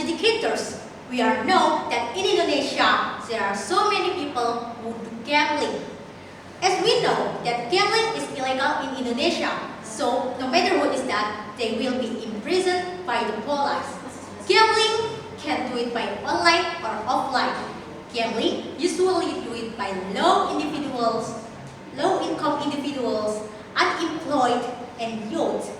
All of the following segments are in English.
educators, we are know that in Indonesia there are so many people who do gambling. As we know that gambling is illegal in Indonesia, so no matter who is that, they will be imprisoned by the police. Gambling can do it by online or offline. Gambling usually do it by low-income individuals, unemployed, and youth.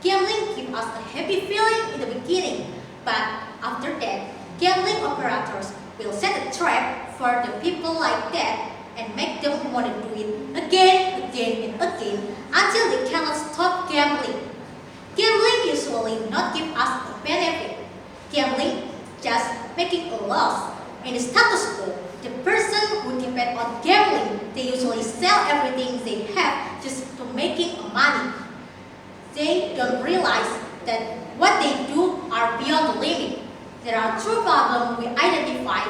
Gambling gives us a happy feeling in the beginning, but after that, gambling operators will set a trap for the people like that and make them want to do it again and again until they cannot stop gambling. Gambling usually not give us a benefit. Gambling just making a loss. In the status quo, the person who depend on gambling, they usually sell everything they have just to making money. They don't realize that what they do are beyond the limit. There are two problems we identify.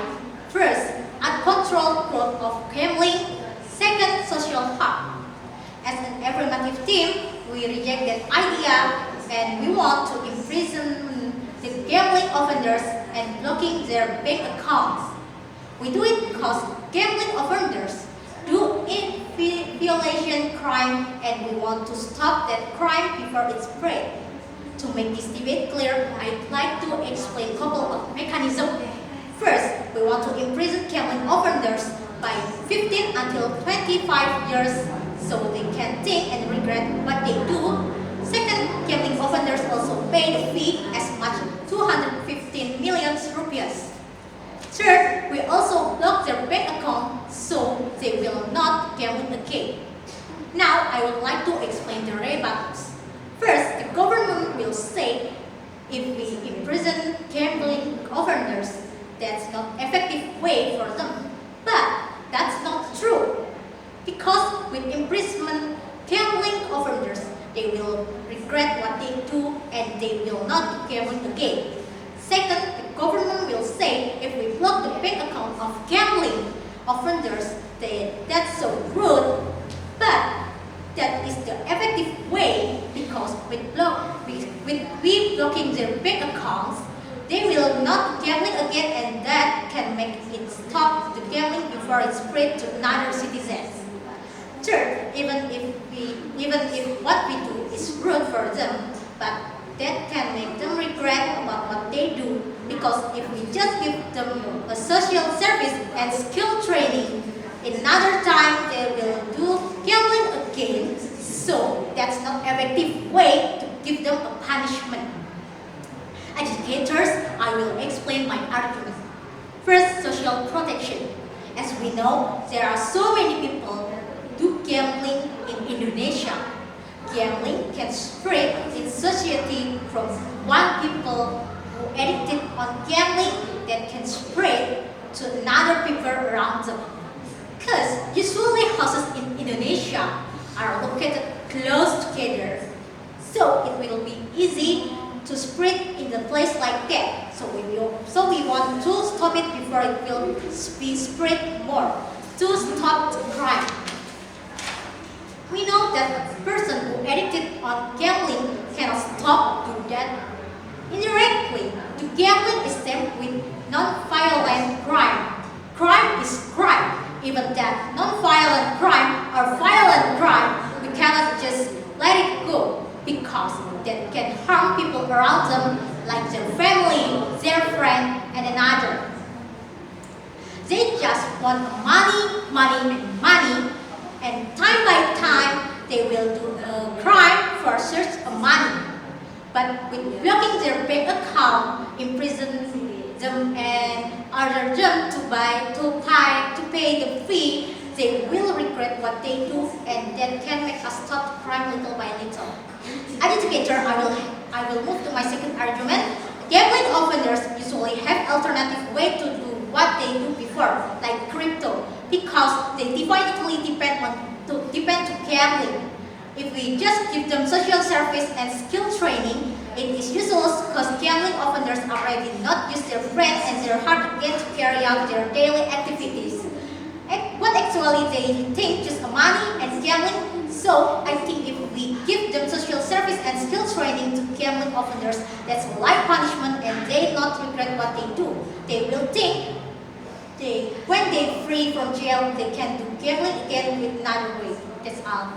First, uncontrolled growth of gambling. Second, social harm. As an affirmative team, we reject that idea and we want to imprison the gambling offenders and blocking their bank accounts. We do it because gambling offenders do violation crime and we want to stop that crime before it spread. To make this debate clear, I'd like to explain a couple of mechanisms. First, we want to imprison gambling offenders by 15 until 25 years so they can think and regret what they do. Second, gambling offenders also pay the fee as much as 215 million rupees. Third, we also block their bank account so they will not gamble again. Now, I would like to explain the rebuttals. First, the government will say if we imprison gambling offenders, that's not effective way for them. But that's not true. Because with imprisonment gambling offenders, they will regret what they do and they will not gamble again. Second, the government will say if we block the bank account of gambling offenders, that's so rude. But that is the effective way because with blocking their bank accounts, they will not gambling again and that can make it stop the gambling before it spread to another citizens. Third, even if what we do is rude for them, but that can make them regret about what they do because if we just give them a social service and skill training, another time they will do gambling again. So that's not effective way to give them a punishment. Educators, I will explain my argument. First, social protection. As we know, there are so many people do gambling in Indonesia. Gambling can spread in society from one people who addicted on gambling that can spread to another people around them. Because usually houses in Indonesia are located close together, so it will be easy to spread in the place like that. So we want to stop it before it will be spread more to stop the crime. We know that a person who addicted on gambling cannot stop doing that. Indirectly, the gambling is same with non-violent crime. Crime is crime. Even that non-violent crime or violent crime, we cannot just let it go because that can harm people around them, like their family, their friend, and another. They just want money, and time by time they will do a crime for search of money. But with blocking their bank account, imprison them and order them to pay the fee, they will regret what they do, and that can make us stop crime little by little. As educator, I will move to my second argument. Gambling offenders usually have alternative way to do what they do before, like crypto, because they definitely depend to gambling. If we just give them social service and skill training, it is useless because gambling offenders already not use their brain and their heart again to carry out their daily activities. What actually they think just money and gambling. So I think if we give them social service and skill training to gambling offenders, that's life punishment and they not regret what they do. They will think when they free from jail, they can do gambling again with another way. That's all.